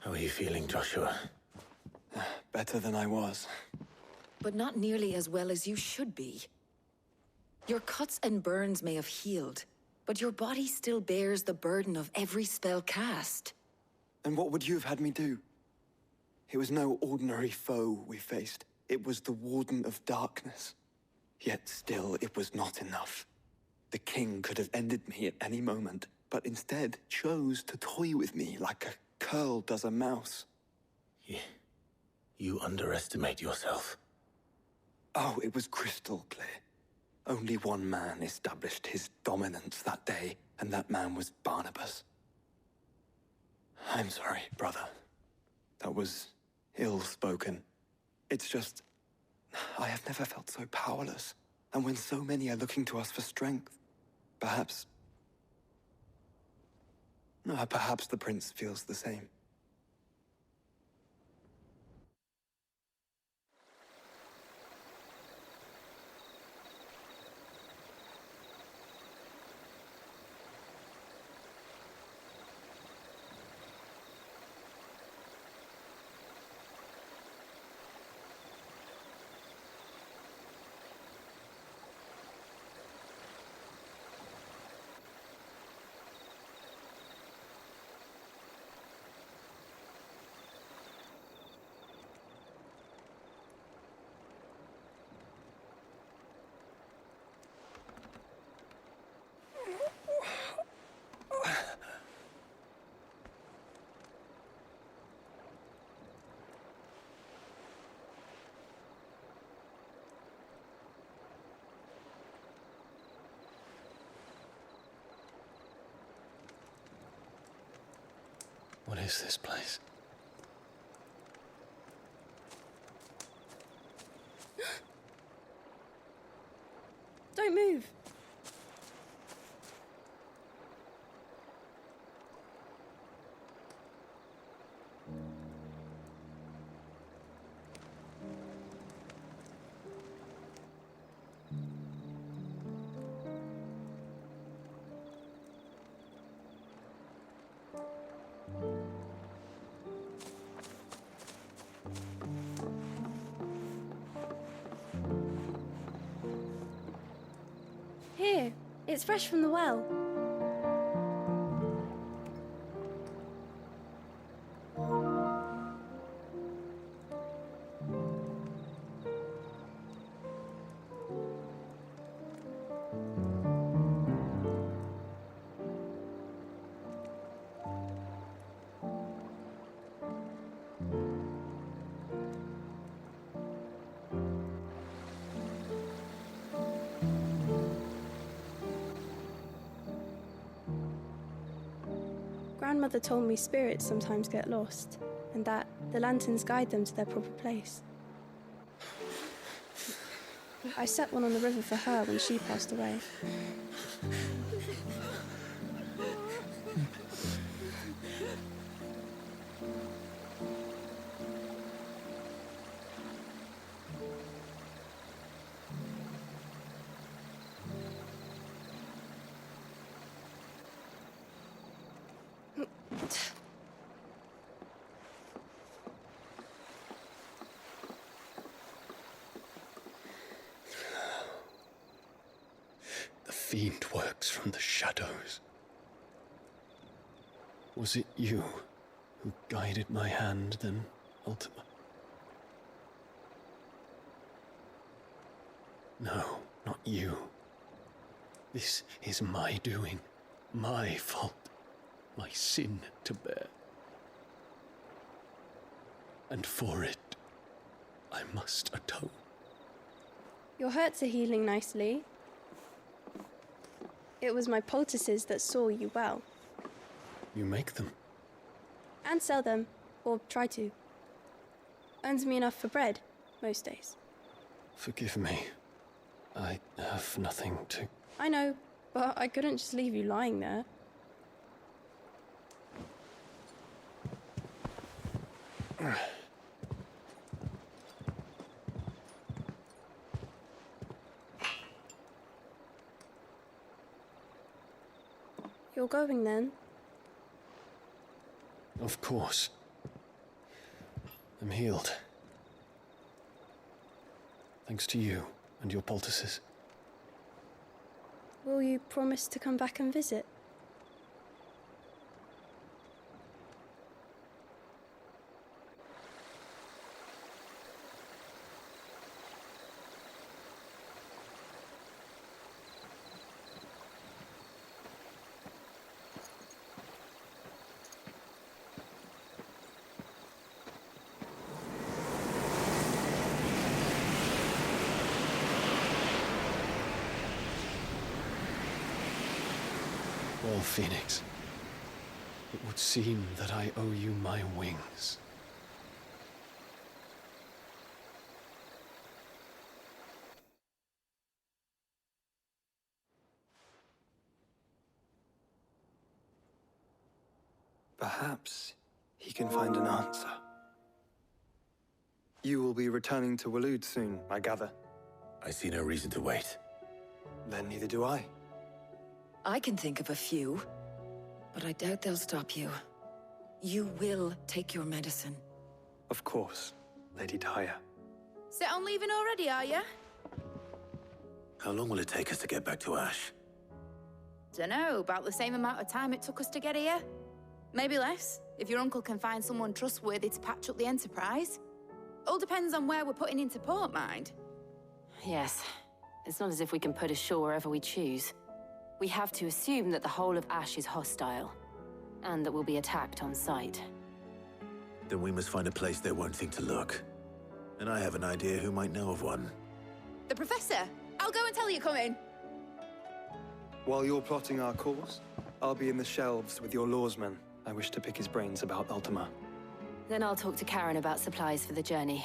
How are you feeling, Joshua? Better than I was. But not nearly as well as you should be. Your cuts and burns may have healed, but your body still bears the burden of every spell cast. And what would you have had me do? It was no ordinary foe we faced. It was the Warden of Darkness. Yet still, it was not enough. The king could have ended me at any moment, but instead chose to toy with me like a curl does a mouse. You underestimate yourself. Oh, it was crystal clear. Only one man established his dominance that day, and that man was Barnabas. I'm sorry, brother. That was ill-spoken. It's just, I have never felt so powerless. And when so many are looking to us for strength, perhaps the prince feels the same. What is this place? Don't move. Here, it's fresh from the well. Grandmother told me spirits sometimes get lost, and that the lanterns guide them to their proper place. I set one on the river for her when she passed away. The fiend works from the shadows. Was it you who guided my hand then, Ultima? No, not you. This is my doing, my fault, my sin to bear. And for it, I must atone. Your hurts are healing nicely. It was my poultices that saw you well. You make them? And sell them, or try to. Earns me enough for bread, most days. Forgive me. I have nothing to... I know, but I couldn't just leave you lying there. You're going then? Of course. I'm healed. Thanks to you and your poultices. Will you promise to come back and visit? Well, Phoenix, it would seem that I owe you my wings. Perhaps he can find an answer. You will be returning to Waloed soon, I gather. I see no reason to wait. Then neither do I. I can think of a few, but I doubt they'll stop you. You will take your medicine. Of course, Lady Daya. Set on leaving already, are you? How long will it take us to get back to Ash? Dunno, about the same amount of time it took us to get here. Maybe less, if your uncle can find someone trustworthy to patch up the Enterprise. All depends on where we're putting into port, mind. Yes. It's not as if we can put ashore wherever we choose. We have to assume that the whole of Ash is hostile, and that we'll be attacked on sight. Then we must find a place they won't think to look. And I have an idea who might know of one. The Professor! I'll go and tell you come in. While you're plotting our course, I'll be in the shelves with your lawsman. I wish to pick his brains about Ultima. Then I'll talk to Karen about supplies for the journey.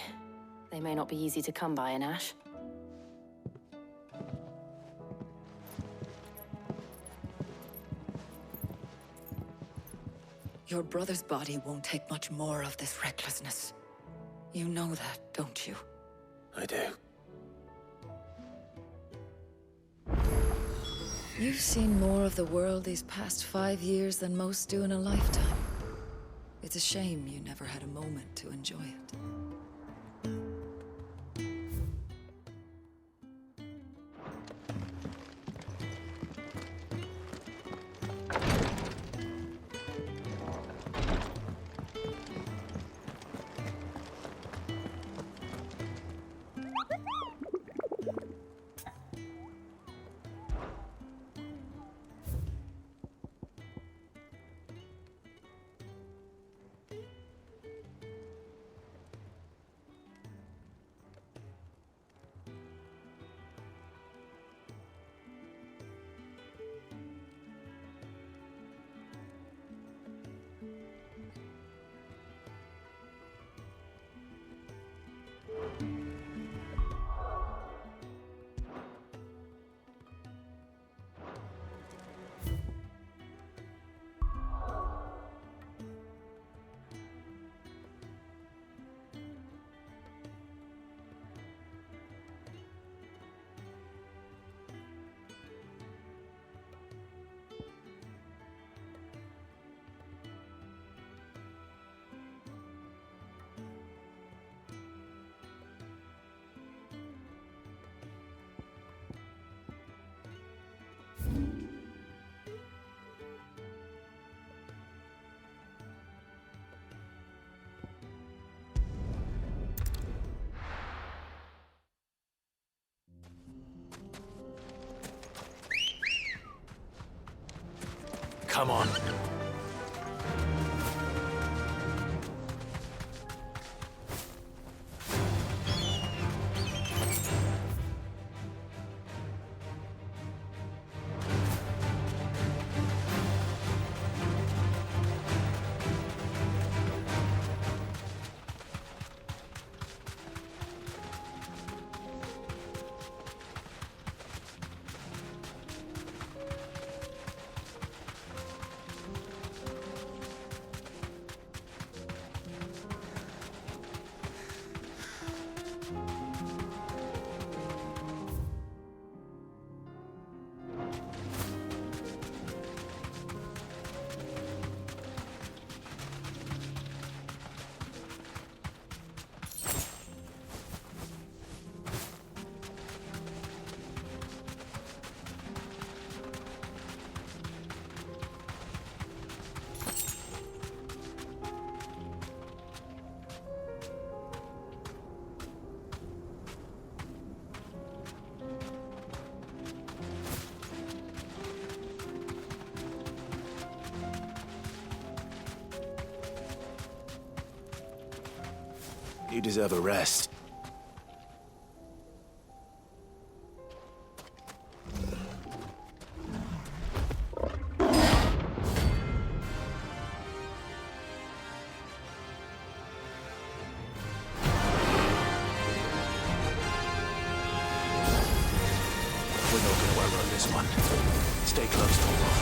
They may not be easy to come by in Ash. Your brother's body won't take much more of this recklessness. You know that, don't you? I do. You've seen more of the world these past 5 years than most do in a lifetime. It's a shame you never had a moment to enjoy it. Come on. You deserve a rest. We're not gonna outrun this one. Stay close, Torvald.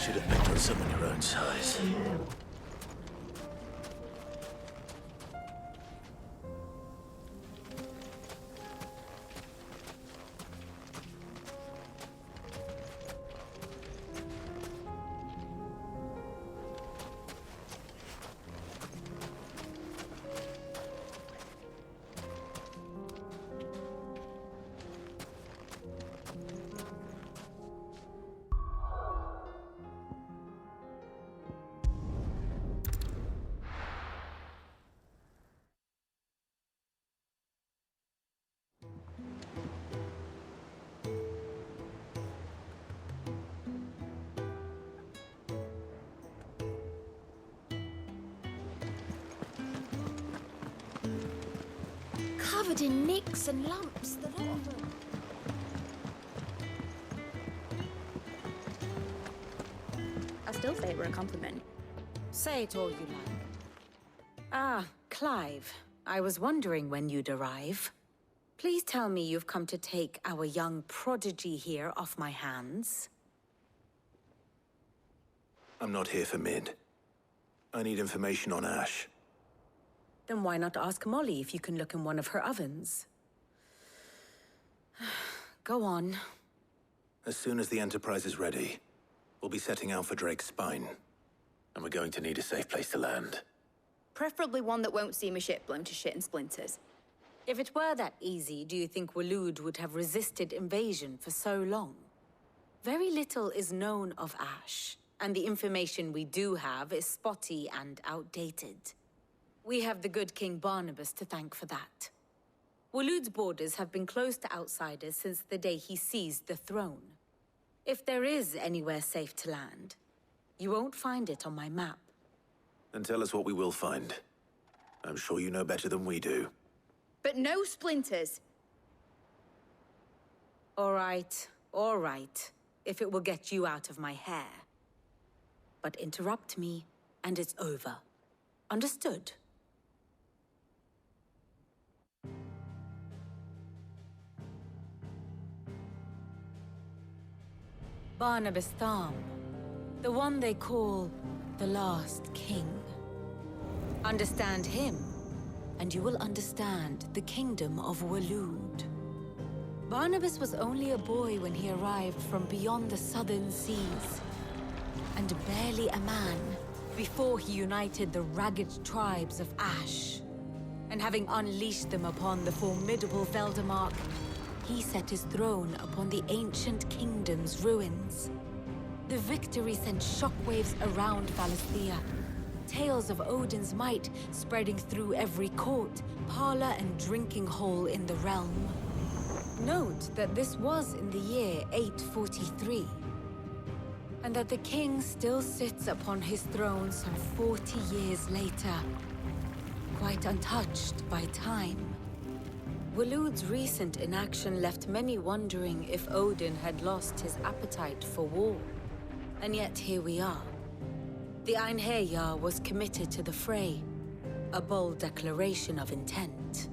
Should have picked on someone your own size. covered in nicks and lumps, the lot of them. I still say it were a compliment. Say it all you like. Ah, Clive. I was wondering when you'd arrive. Please tell me you've come to take our young prodigy here off my hands. I'm not here for Mid. I need information on Ash. Then why not ask Molly if you can look in one of her ovens? Go on. As soon as the Enterprise is ready, we'll be setting out for Drake's Spine. And we're going to need a safe place to land. Preferably one that won't see my ship blown to shit and splinters. If it were that easy, do you think Waloed would have resisted invasion for so long? Very little is known of Ash, and the information we do have is spotty and outdated. We have the good King Barnabas to thank for that. Waloed's borders have been closed to outsiders since the day he seized the throne. If there is anywhere safe to land, you won't find it on my map. Then tell us what we will find. I'm sure you know better than we do. But no splinters. All right, if it will get you out of my hair. But interrupt me, and it's over. Understood? Barnabas Tham, the one they call the Last King. Understand him, and you will understand the kingdom of Waloed. Barnabas was only a boy when he arrived from beyond the southern seas, and barely a man before he united the ragged tribes of Ash. And having unleashed them upon the formidable Veldamark, he set his throne upon the ancient kingdom's ruins. The victory sent shockwaves around Valisthea, tales of Odin's might spreading through every court, parlor, and drinking hole in the realm. Note that this was in the year 843, and that the king still sits upon his throne some 40 years later, quite untouched by time. Waloed's recent inaction left many wondering if Odin had lost his appetite for war. And yet here we are. The Einherjar was committed to the fray, a bold declaration of intent.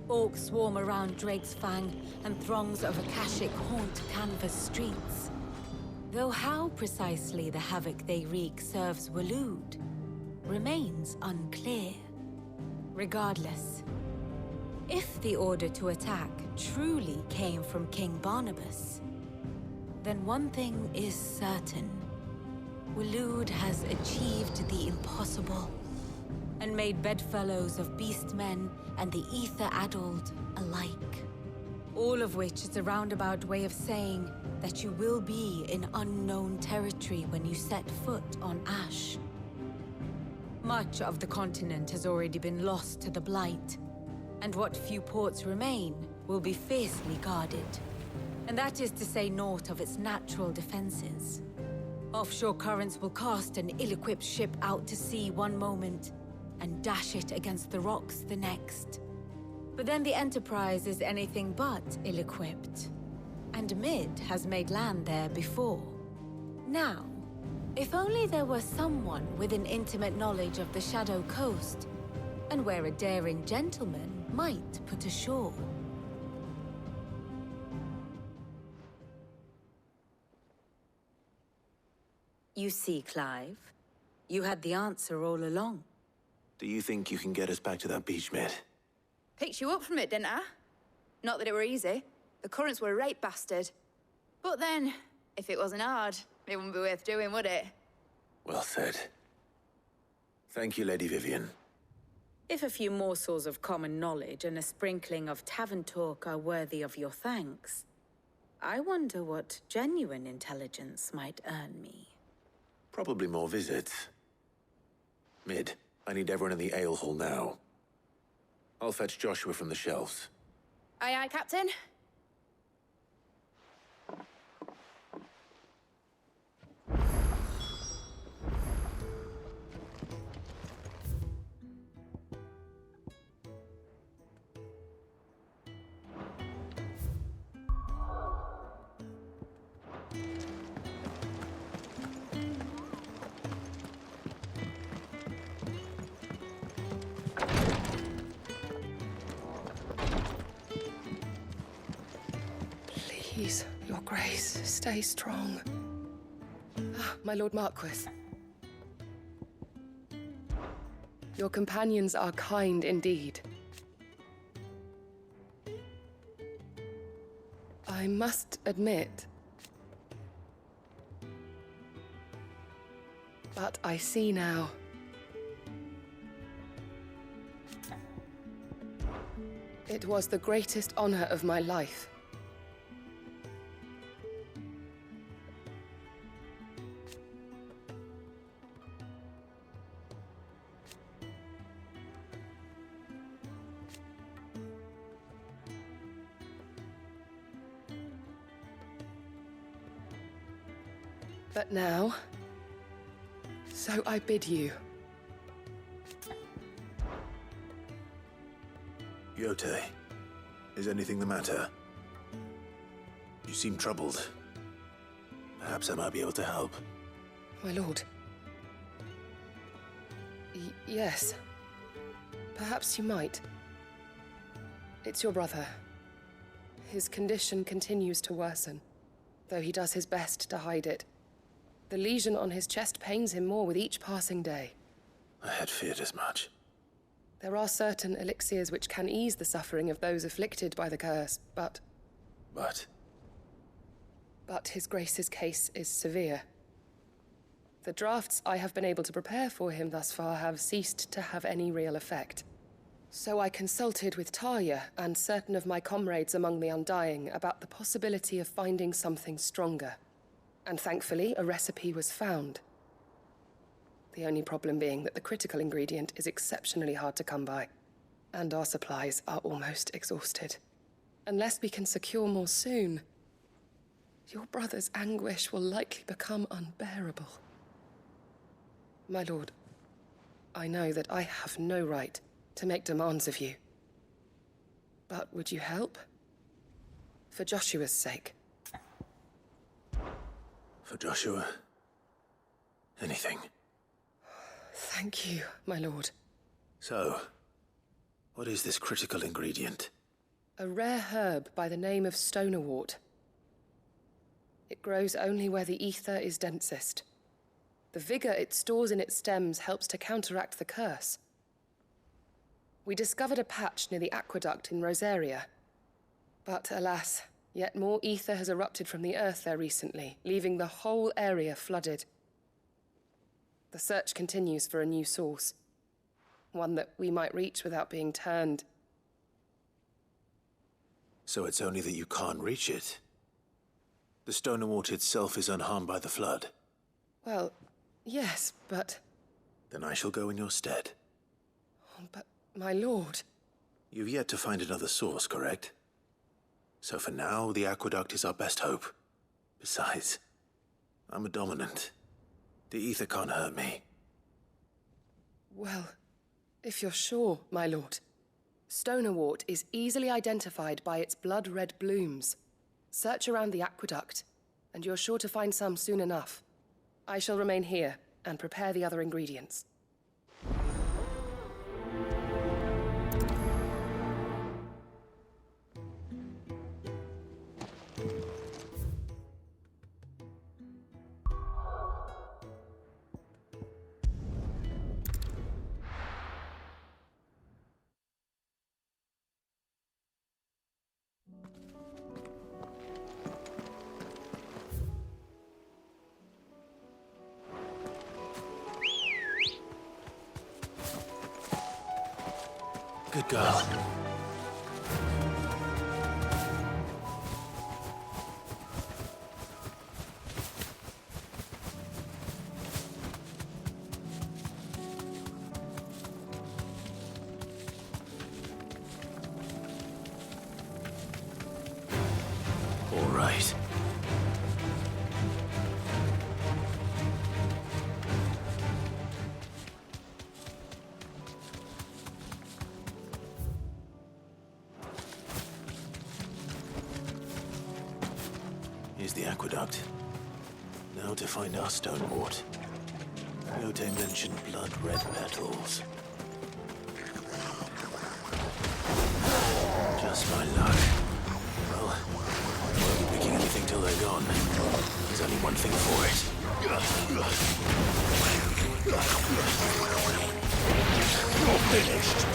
Orcs swarm around Drake's Fang, and throngs of Akashic haunt Canvas streets. Though how precisely the havoc they wreak serves Waloed remains unclear. Regardless, if the order to attack truly came from King Barnabas, then one thing is certain. Waloed has achieved the impossible, and made bedfellows of beastmen and the ether-addled alike. All of which is a roundabout way of saying that you will be in unknown territory when you set foot on Ash. Much of the continent has already been lost to the Blight, and what few ports remain will be fiercely guarded. And that is to say naught of its natural defenses. Offshore currents will cast an ill-equipped ship out to sea one moment, and dash it against the rocks the next. But then the Enterprise is anything but ill-equipped, and Mid has made land there before. Now, if only there were someone with an intimate knowledge of the Shadow Coast, and where a daring gentleman might put ashore. You see, Clive, you had the answer all along. Do you think you can get us back to that beach, Mid? Picked you up from it, didn't I? Not that it were easy. The currents were a right bastard. But then, if it wasn't hard, it wouldn't be worth doing, would it? Well said. Thank you, Lady Vivian. If a few morsels of common knowledge and a sprinkling of tavern talk are worthy of your thanks, I wonder what genuine intelligence might earn me. Probably more visits. Mid, I need everyone in the ale hall now. I'll fetch Joshua from the shelves. Aye, aye, Captain. Grace, stay strong. Ah, my Lord Marquis. Your companions are kind indeed. I must admit, but I see now. It was the greatest honor of my life. But now, so I bid you. Yote, is anything the matter? You seem troubled. Perhaps I might be able to help. My lord. Yes. Perhaps you might. It's your brother. His condition continues to worsen, though he does his best to hide it. The lesion on his chest pains him more with each passing day. I had feared as much. There are certain elixirs which can ease the suffering of those afflicted by the curse, but... But His Grace's case is severe. The drafts I have been able to prepare for him thus far have ceased to have any real effect. So I consulted with Talia and certain of my comrades among the Undying about the possibility of finding something stronger. And thankfully, a recipe was found. The only problem being that the critical ingredient is exceptionally hard to come by, and our supplies are almost exhausted. Unless we can secure more soon, your brother's anguish will likely become unbearable. My lord, I know that I have no right to make demands of you. But would you help? For Joshua's sake. for Joshua, anything. Thank you, my lord. So, what is this critical ingredient? A rare herb by the name of stonerwort. It grows only where the ether is densest. The vigor it stores in its stems helps to counteract the curse. We discovered a patch near the aqueduct in Rosaria. But alas, yet more ether has erupted from the earth there recently, leaving the whole area flooded. The search continues for a new source. One that we might reach without being turned. So it's only that you can't reach it? The stonerwort itself is unharmed by the flood? Well, yes, but... Then I shall go in your stead. But, my lord... You've yet to find another source, correct? So for now, the aqueduct is our best hope. Besides, I'm a dominant. The ether can't hurt me. Well, if you're sure, my lord. Stonerwort is easily identified by its blood-red blooms. Search around the aqueduct, and you're sure to find some soon enough. I shall remain here and prepare the other ingredients. Good girl. All right. Here's the aqueduct. Now to find our stonewort. Yote mentioned blood-red petals. Just my luck. Well, I won't be picking anything until they're gone. There's only one thing for it. You're finished.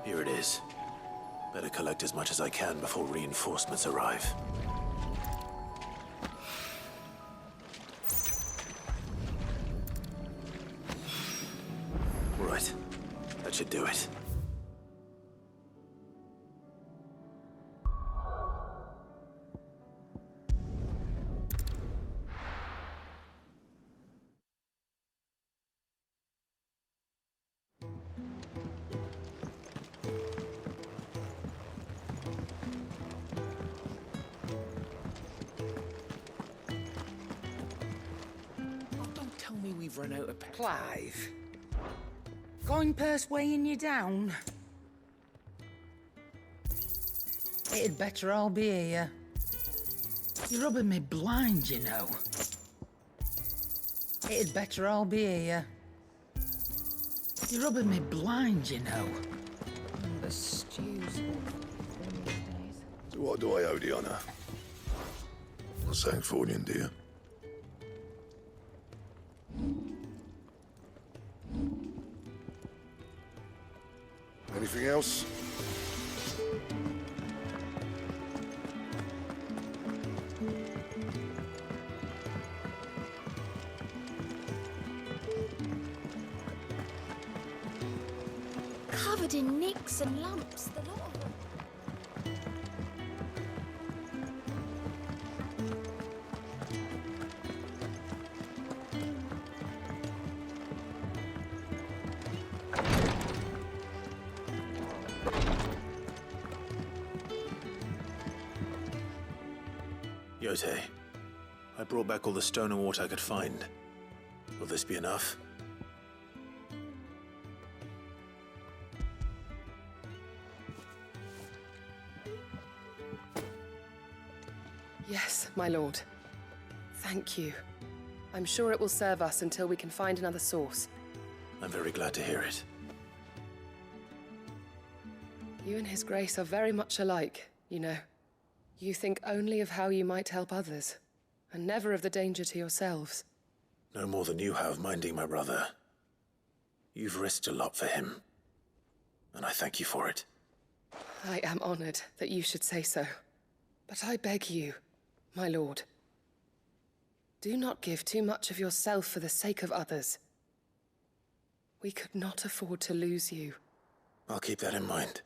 Here it is. Better collect as much as I can before reinforcements arrive. Right. That should do it. Tell me we've run out of petrol. Clive. Going purse weighing you down? It'd better all be here. You're rubbing me blind, you know. It'd better all be here. You're rubbing me blind, you know. The stews. So what do I owe the honour? Not Sancfordian, dear. Anything else? Covered in nicks and lumps, the lot of them. Yote, I brought back all the stone and water I could find. Will this be enough? Yes, my lord. Thank you. I'm sure it will serve us until we can find another source. I'm very glad to hear it. You and His Grace are very much alike, you know. You think only of how you might help others, and never of the danger to yourselves. No more than you have minding my brother. You've risked a lot for him, and I thank you for it. I am honored that you should say so. But I beg you, my lord, do not give too much of yourself for the sake of others. We could not afford to lose you. I'll keep that in mind.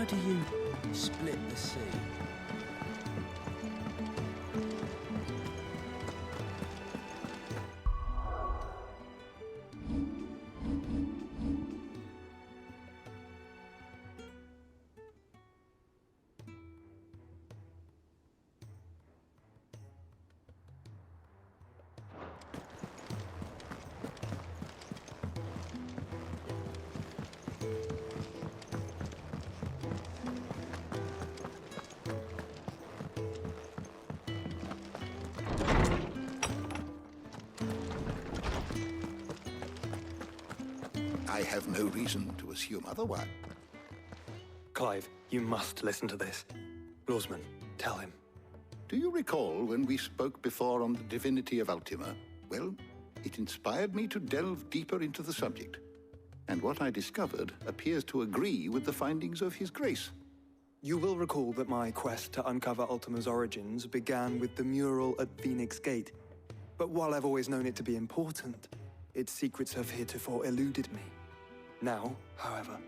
do you split the sea? I have no reason to assume otherwise. Clive, you must listen to this. Lawsman, tell him. Do you recall when we spoke before on the divinity of Ultima? Well, it inspired me to delve deeper into the subject. And what I discovered appears to agree with the findings of His Grace. You will recall that my quest to uncover Ultima's origins began with the mural at Phoenix Gate. But while I've always known it to be important, its secrets have heretofore eluded me. Now, however,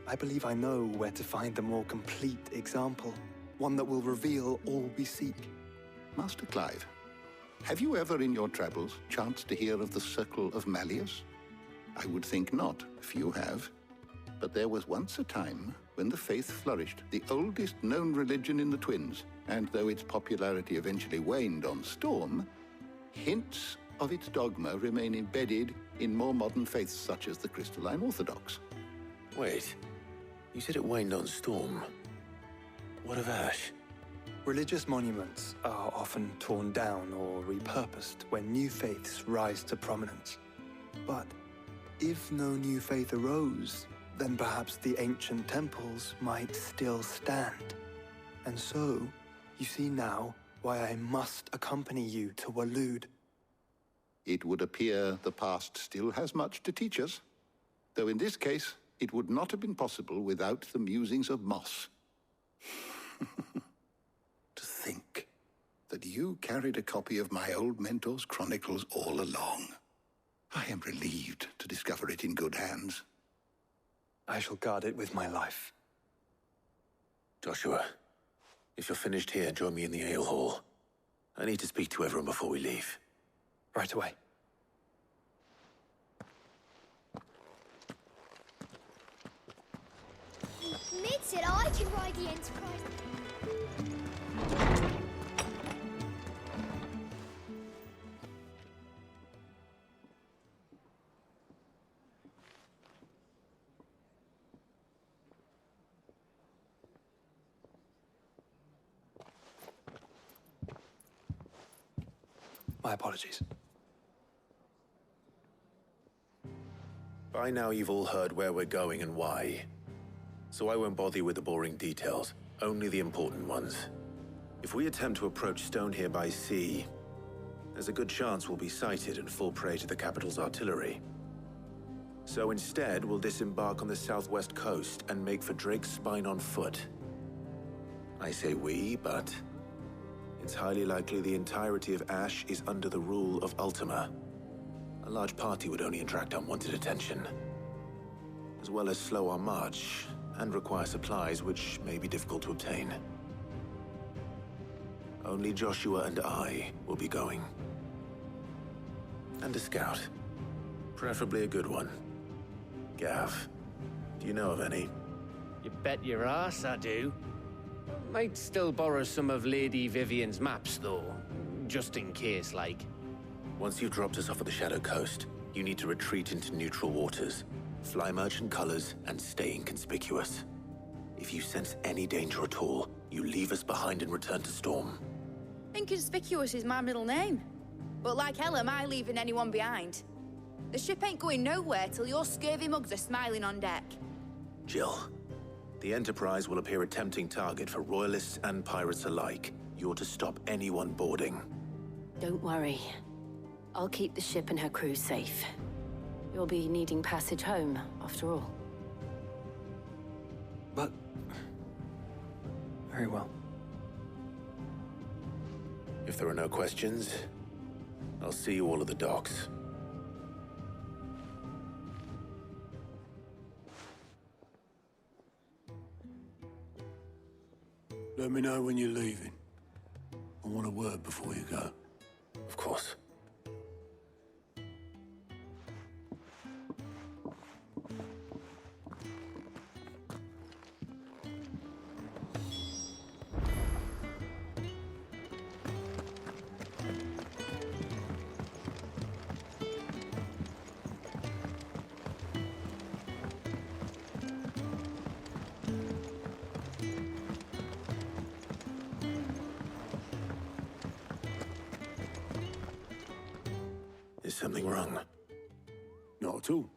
I believe I know where to find the more complete example, one that will reveal all we seek. Master Clive, have you ever in your travels chanced to hear of the Circle of Malleus? I would think not, if you have. But there was once a time when the faith flourished, the oldest known religion in the Twins, and though its popularity eventually waned on Storm, hints of its dogma remain embedded in more modern faiths such as the Crystalline Orthodox. Wait, you said it waned on Storm. What of Ash? Religious monuments are often torn down or repurposed when new faiths rise to prominence. But if no new faith arose, then perhaps the ancient temples might still stand. And so, you see now why I must accompany you to Waloed. It would appear the past still has much to teach us, though in this case, it would not have been possible without the musings of Moss. To think that you carried a copy of my old mentor's chronicles all along. I am relieved to discover it in good hands. I shall guard it with my life. Joshua, if you're finished here, join me in the ale hall. I need to speak to everyone before we leave. Right away. He admits it, I can ride the Enterprise. My apologies. By now you've all heard where we're going and why. So I won't bother you with the boring details, only the important ones. If we attempt to approach Stone here by sea, there's a good chance we'll be sighted and fall prey to the capital's artillery. So instead, we'll disembark on the southwest coast and make for Drake's Spine on foot. I say we, but it's highly likely the entirety of Ash is under the rule of Ultima. A large party would only attract unwanted attention, as well as slow our march and require supplies which may be difficult to obtain. Only Joshua and I will be going. And a scout. Preferably a good one. Gav, do you know of any? You bet your ass I do. Might still borrow some of Lady Vivian's maps, though. Just in case, like. Once you've dropped us off at the Shadow Coast, you need to retreat into neutral waters, fly merchant colors, and stay inconspicuous. If you sense any danger at all, you leave us behind and return to Storm. Inconspicuous is my middle name. But like hell am I leaving anyone behind. The ship ain't going nowhere till your scurvy mugs are smiling on deck. Jill, the Enterprise will appear a tempting target for royalists and pirates alike. You're to stop anyone boarding. Don't worry. I'll keep the ship and her crew safe. You'll be needing passage home, after all. But... very well. If there are no questions, I'll see you all at the docks. Let me know when you're leaving. I want a word before you go. Of course. Is something wrong? Not at all.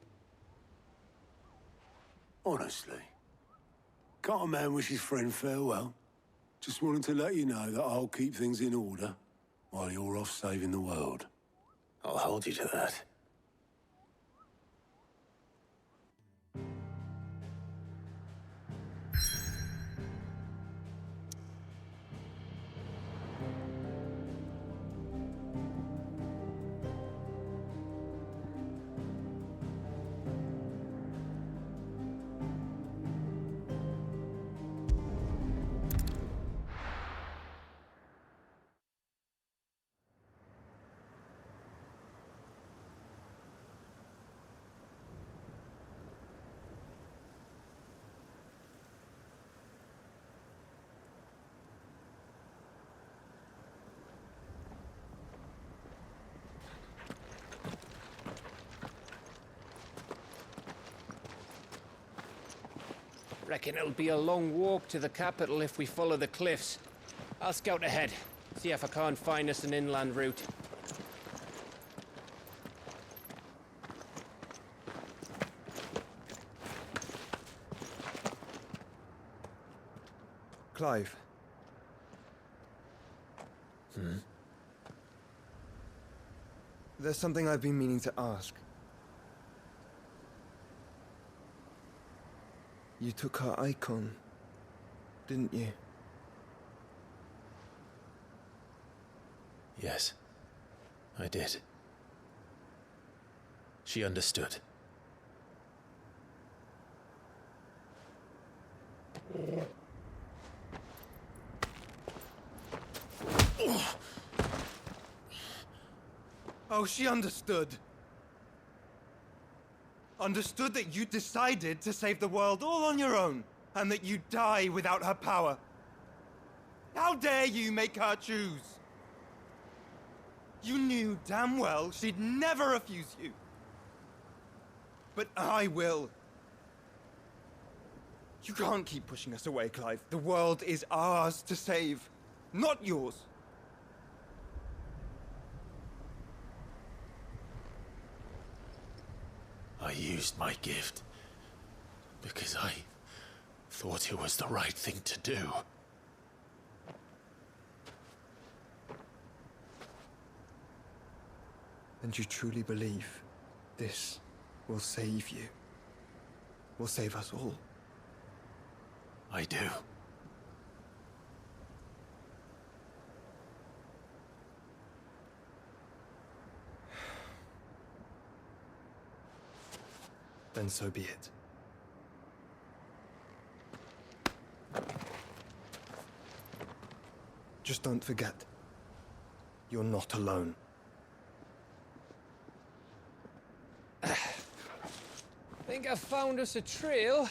Honestly. Can't a man wish his friend farewell? Just wanted to let you know that I'll keep things in order while you're off saving the world. I'll hold you to that. Reckon it'll be a long walk to the capital if we follow the cliffs. I'll scout ahead, see if I can't find us an inland route. Clive. There's something I've been meaning to ask. You took her icon, didn't you? Yes, I did. She understood. Oh, she understood. Understood that you decided to save the world all on your own, and that you'd die without her power. How dare you make her choose? You knew damn well she'd never refuse you. But I will. You can't keep pushing us away, Clive. The world is ours to save, not yours. I used my gift because I thought it was the right thing to do. And you truly believe this will save you? Will save us all? I do. Then so be it. Just don't forget, you're not alone. Think I found us a trail.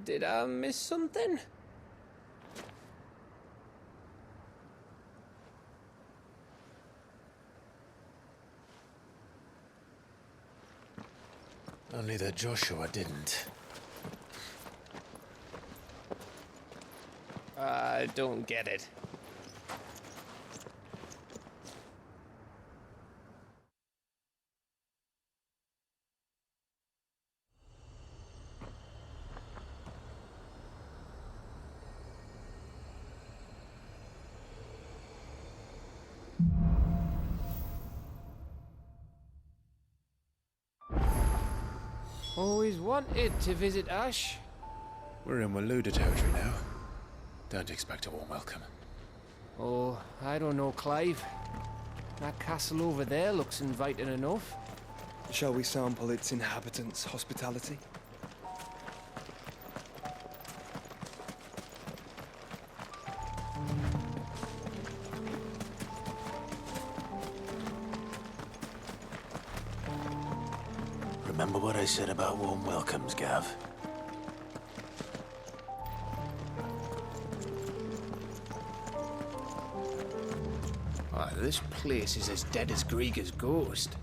Did I miss something? Only that Joshua didn't. I don't get it. Always wanted to visit Ash. We're in Waluda territory now. Don't expect a warm welcome. Oh, I don't know, Clive. That castle over there looks inviting enough. Shall we sample its inhabitants' hospitality? Remember what I said about warm welcomes, Gav? This place is as dead as Greagor's ghost.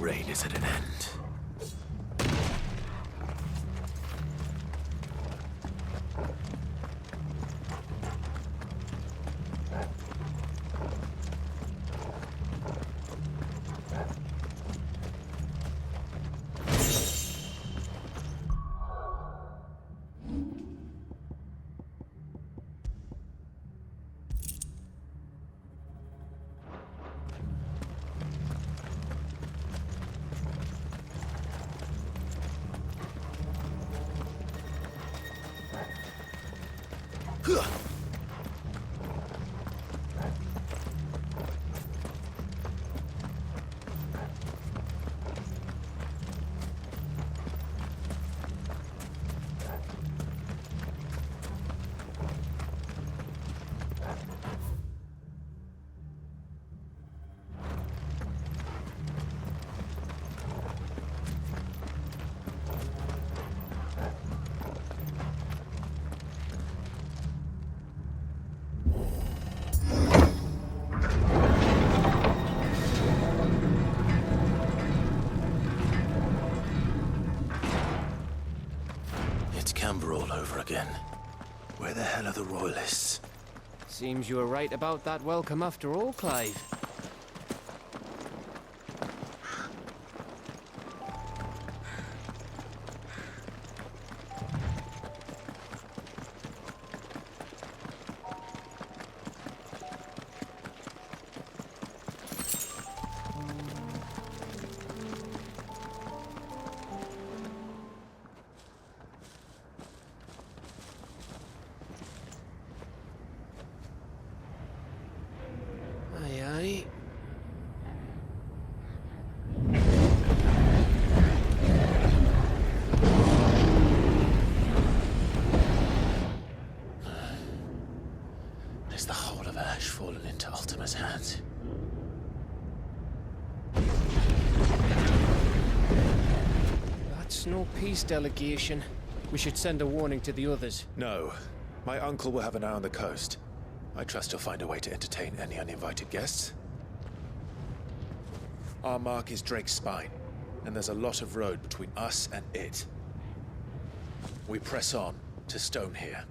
reign is at an end. All over again. Where the hell are the royalists? Seems you were right about that welcome after all, Clive. No peace delegation. We should send a warning to the others. No. My uncle will have an eye on the coast. I trust he'll find a way to entertain any uninvited guests. Our mark is Drake's Spine, and there's a lot of road between us and it. We press on to Stone here.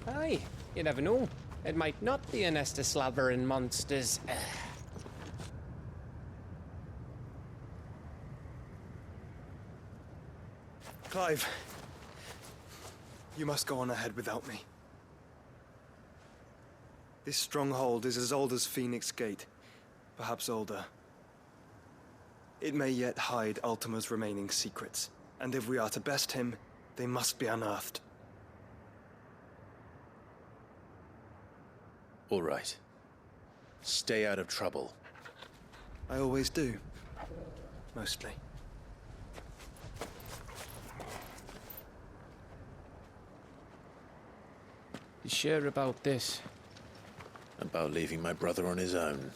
Aye, you never know. It might not be a nest of slabbering monsters. Clive, you must go on ahead without me. This stronghold is as old as Phoenix Gate, perhaps older. It may yet hide Ultima's remaining secrets, and if we are to best him, they must be unearthed. All right. Stay out of trouble. I always do. Mostly. You sure about this? About leaving my brother on his own?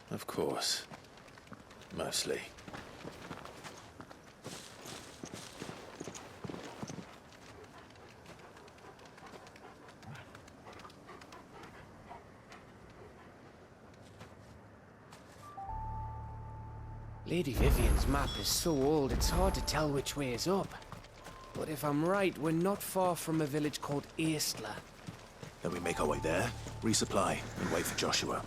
Of course. Mostly. Lady Vivian's map is so old it's hard to tell which way is up. But if I'm right, we're not far from a village called Eastla. Then we make our way there, resupply, and wait for Joshua.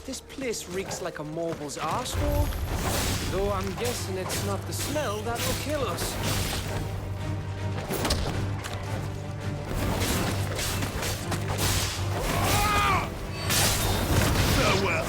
This place reeks like a mobile's arsehole. Though I'm guessing it's not the smell that will kill us. Farewell.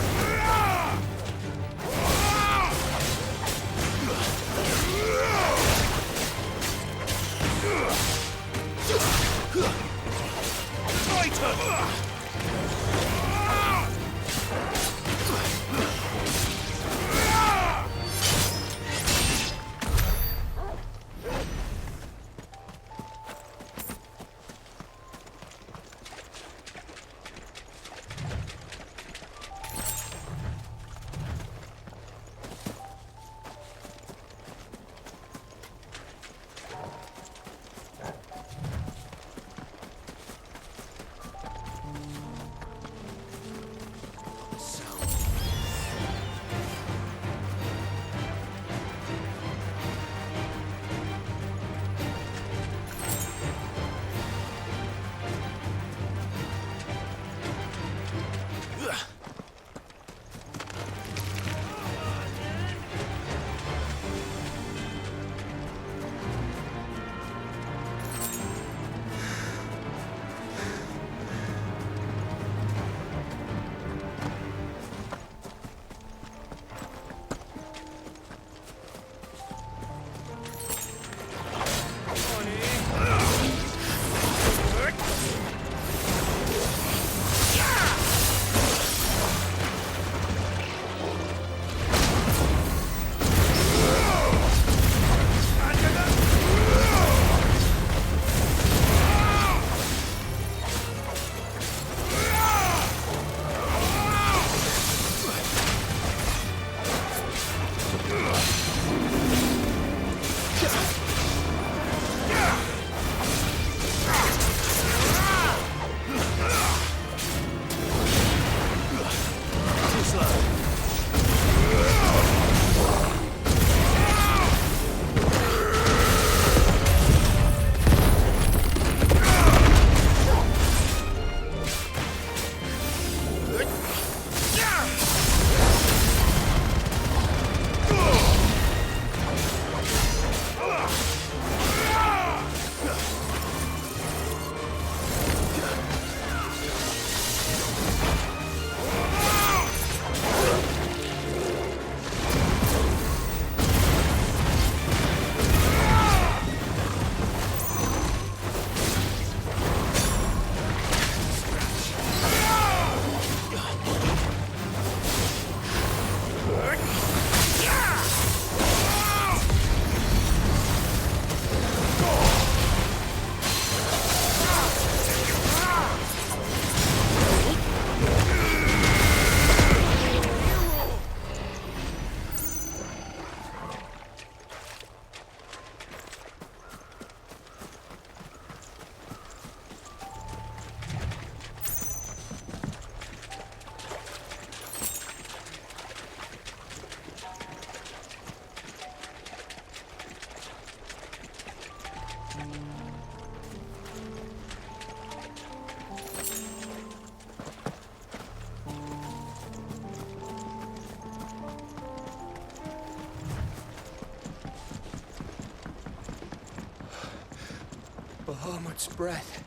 Bahamut's breath.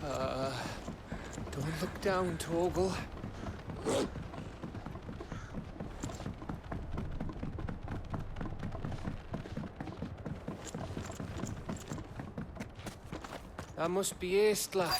Don't look down, Torgal. That must be Aistla.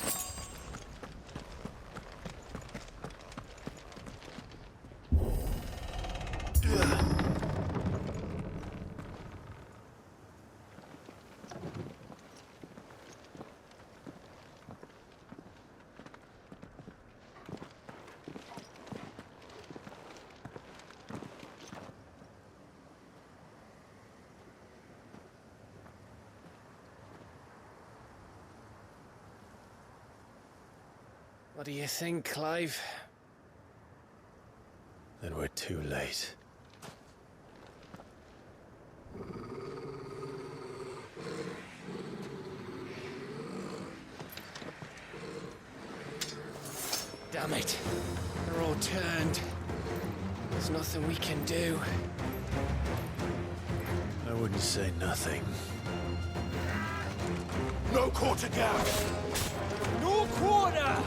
What do you think, Clive? Then we're too late. Damn it. They're all turned. There's nothing we can do. I wouldn't say nothing. No quarter gap! No quarter!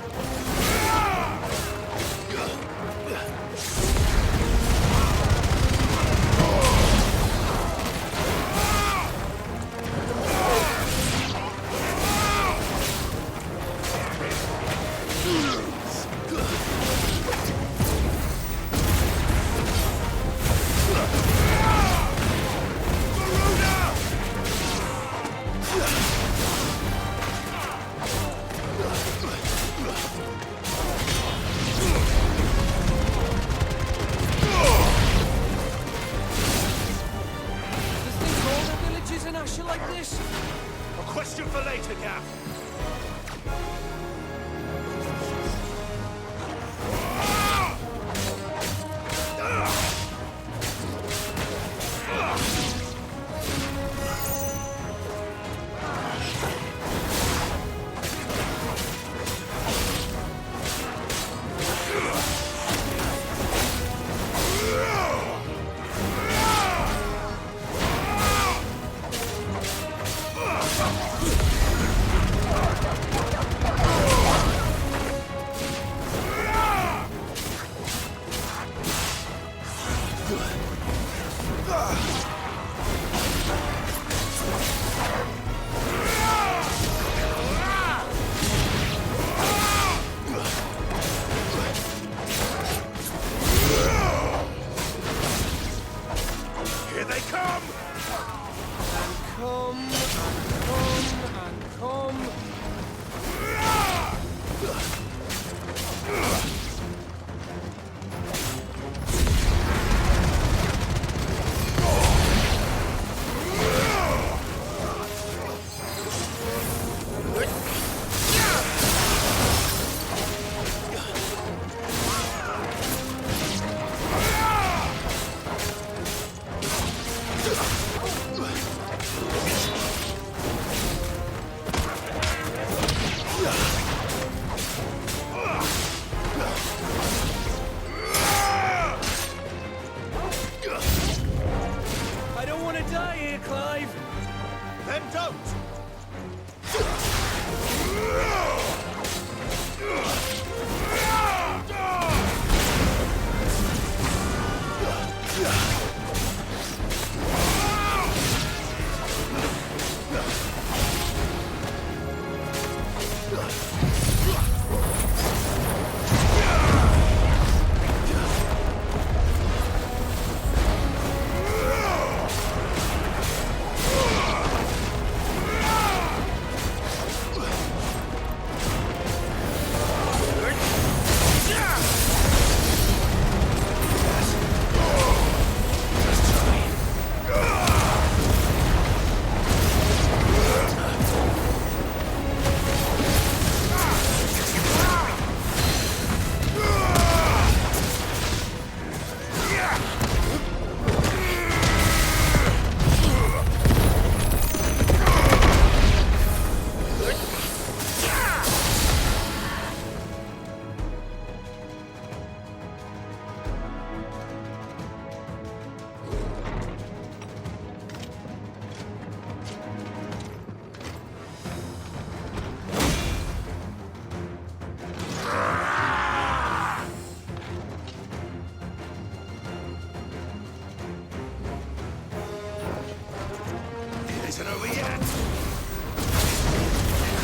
yet! Of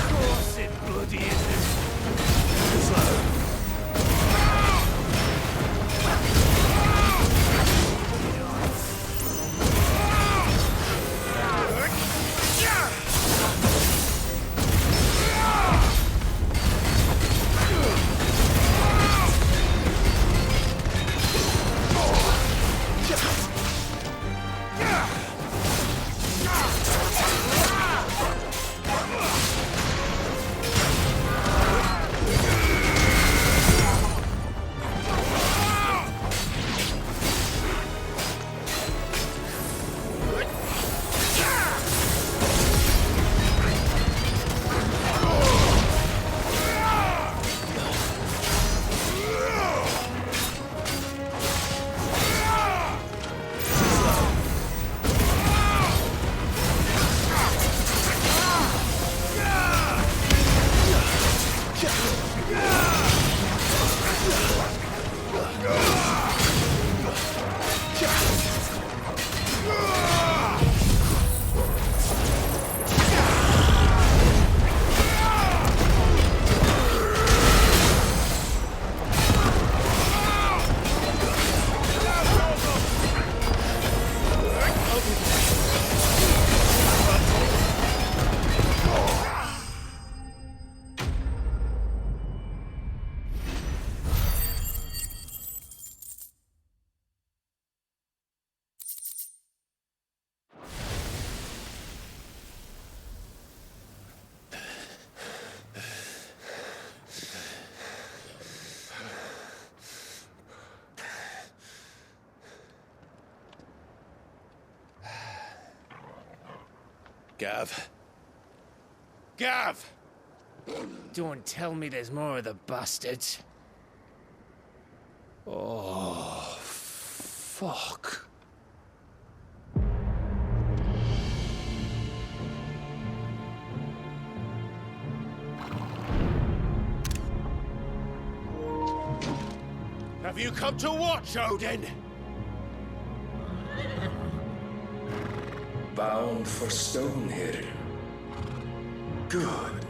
course it bloody isn't! Slow. Gav. Gav! Don't tell me there's more of the bastards. Oh, fuck. Have you come to watch, Odin? Bound for Stonehill. Good.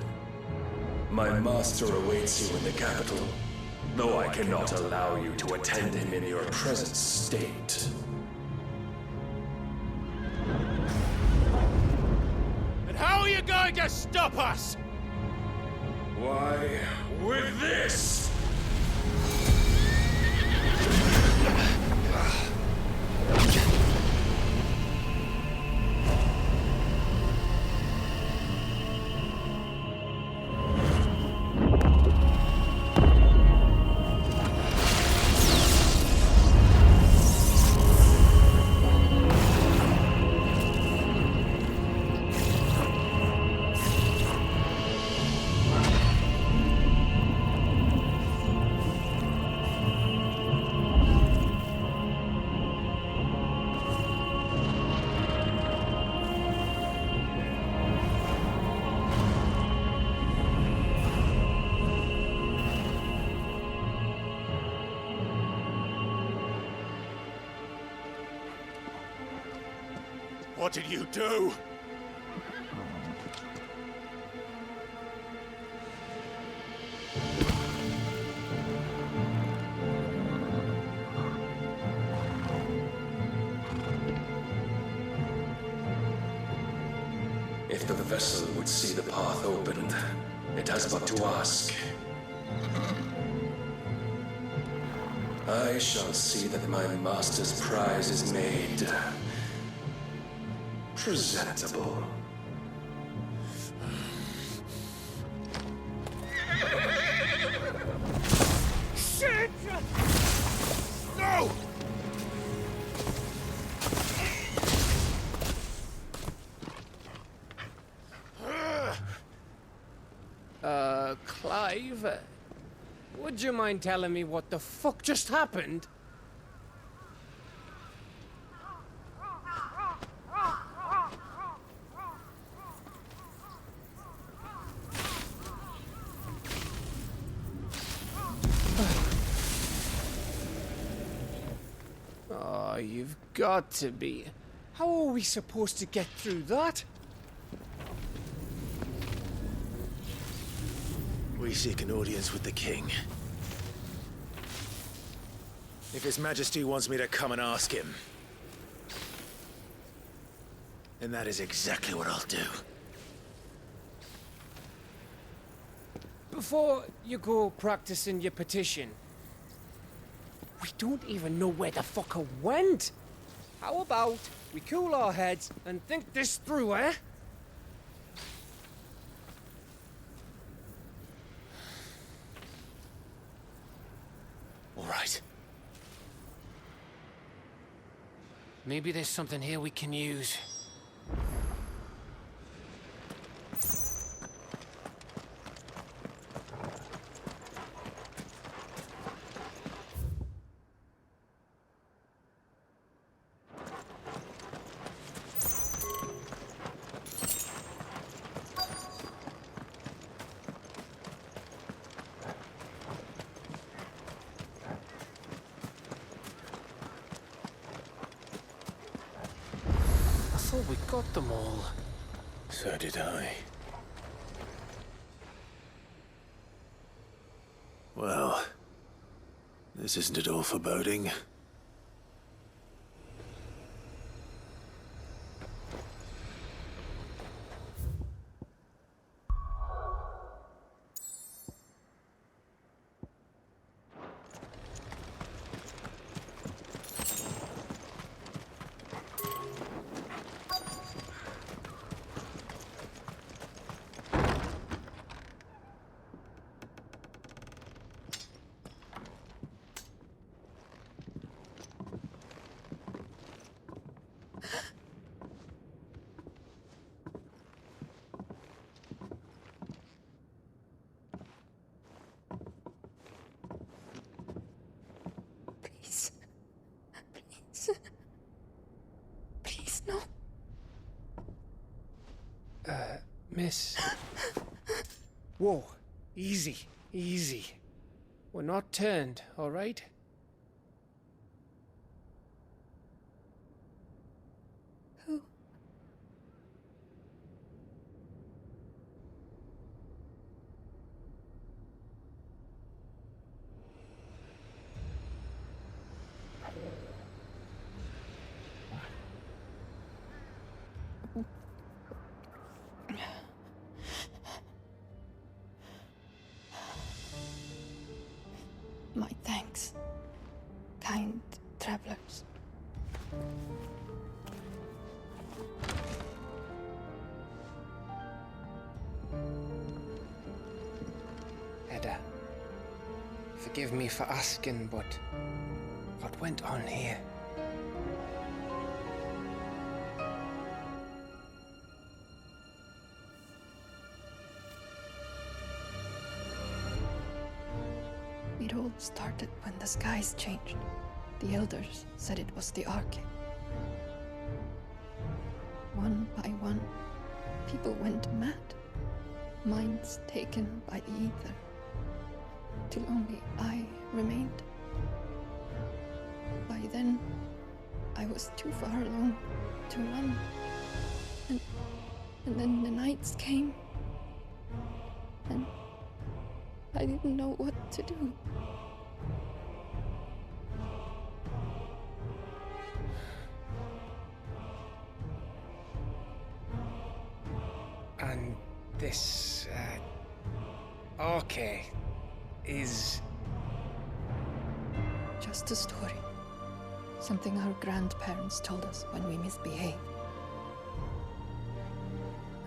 My master awaits you in the capital, though I cannot allow you to attend him in your present state. And how are you going to stop us? Why, with this! What did you do? If the vessel would see the path opened, it has but to ask. I shall see that my master's prize is made presentable. Shit! No! Clive? Would you mind telling me what the fuck just happened? Oh, you've got to be. How are we supposed to get through that? we seek an audience with the king. If His Majesty wants me to come and ask him, then that is exactly what I'll do. Before you go practicing your petition, we don't even know where the fucker went. How about we cool our heads and think this through, eh? All right. Maybe there's something here we can use. I thought we got them all. So did I. Well, this isn't at all foreboding. Please, no. Miss. Whoa. Easy. Easy. We're not turned, all right? Who? My thanks, kind travelers. Edda, forgive me for asking, but what went on here? It all started when the skies changed. The elders said it was the Arcade. One by one, people went mad. Minds taken by the ether. Till only I remained. By then, I was too far along to run. And then the nights came. And I didn't know what to do. And this, Arcade is... Just a story. Something our grandparents told us when we misbehaved.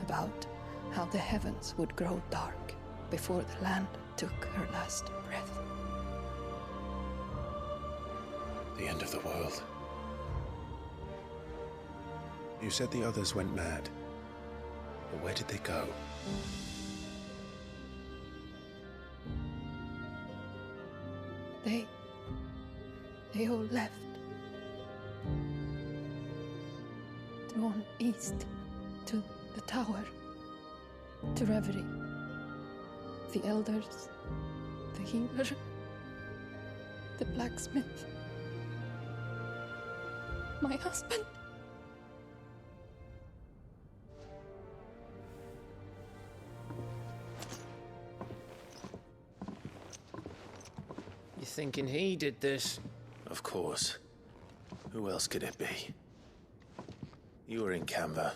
About how the heavens would grow dark before the land took her last breath. The end of the world. You said the others went mad. But where did they go? They all left. Drawn east to the tower, to reverie. The elders, the healer, the blacksmith, my husband. thinking he did this. Of course. Who else could it be? You were in Canva.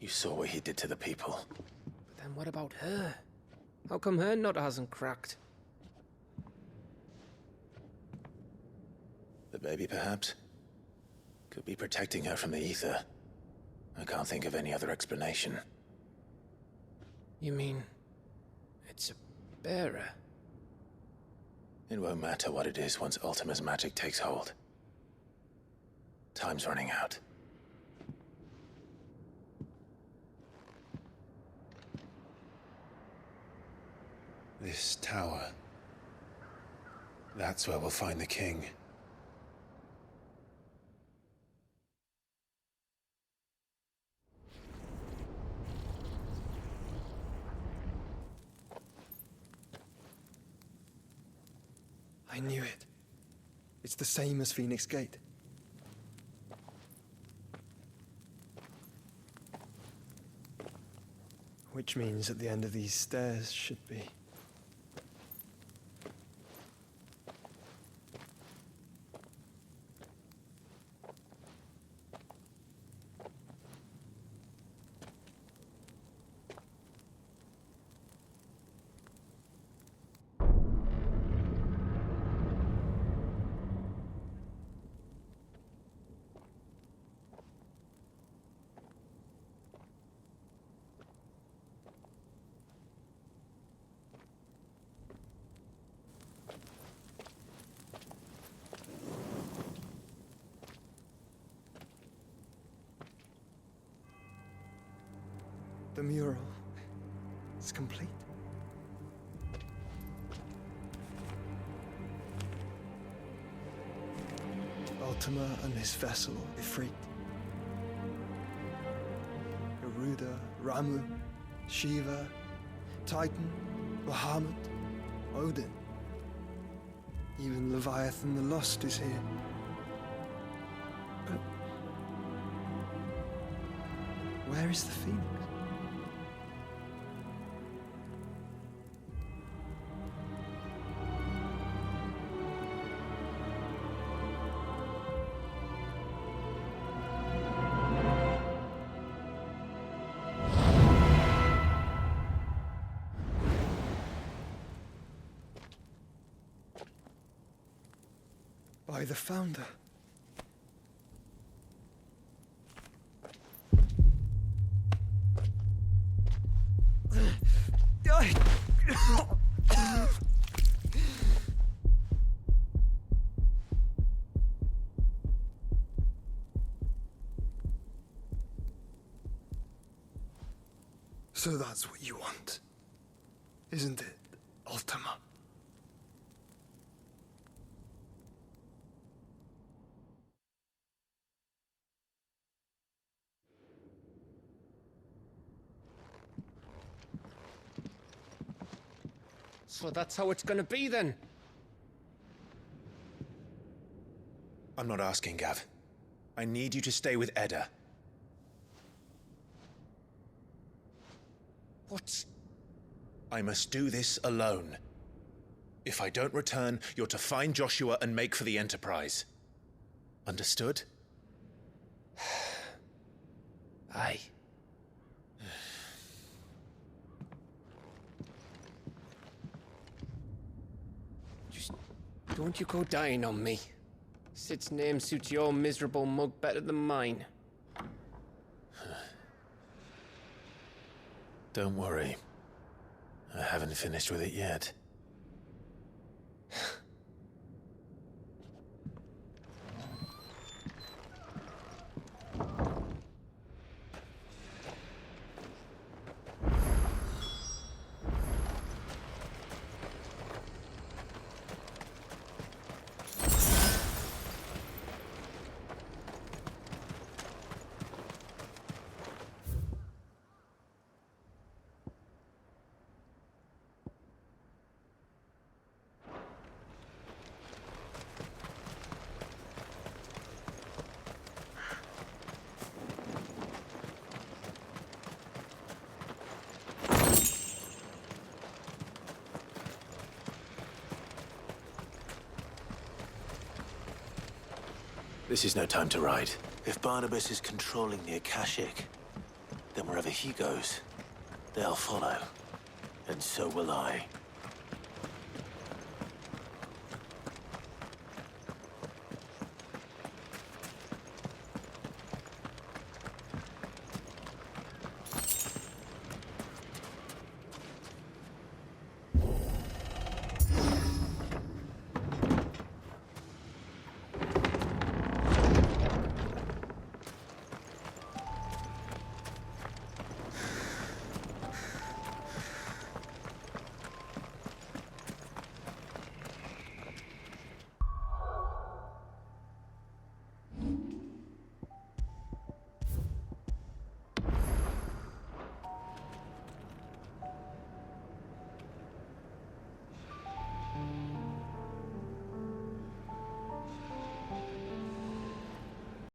You saw what he did to the people. But then what about her? How come her nut hasn't cracked? The baby, perhaps? Could be protecting her from the ether. I can't think of any other explanation. You mean... it's a bearer? It won't matter what it is once Ultima's magic takes hold. Time's running out. This tower. That's where we'll find the king. I knew it. It's the same as Phoenix Gate. Which means at the end of these stairs should be... The mural is complete. Ultima and his vessel, Ifrit. Garuda, Ramu, Shiva, Titan, Bahamut, Odin. Even Leviathan the Lost is here. But where is the Phoenix? By the Founder. So that's what you want, isn't it, Ultima? So that's how it's gonna be then? I'm not asking, Gav. I need you to stay with Edda. What? I must do this alone. If I don't return, you're to find Joshua and make for the Enterprise. Understood? Aye. Just don't you go dying on me. Sid's name suits your miserable mug better than mine. Don't worry. I haven't finished with it yet. This is no time to ride. If Barnabas is controlling the Akashic, then wherever he goes, they'll follow. And so will I.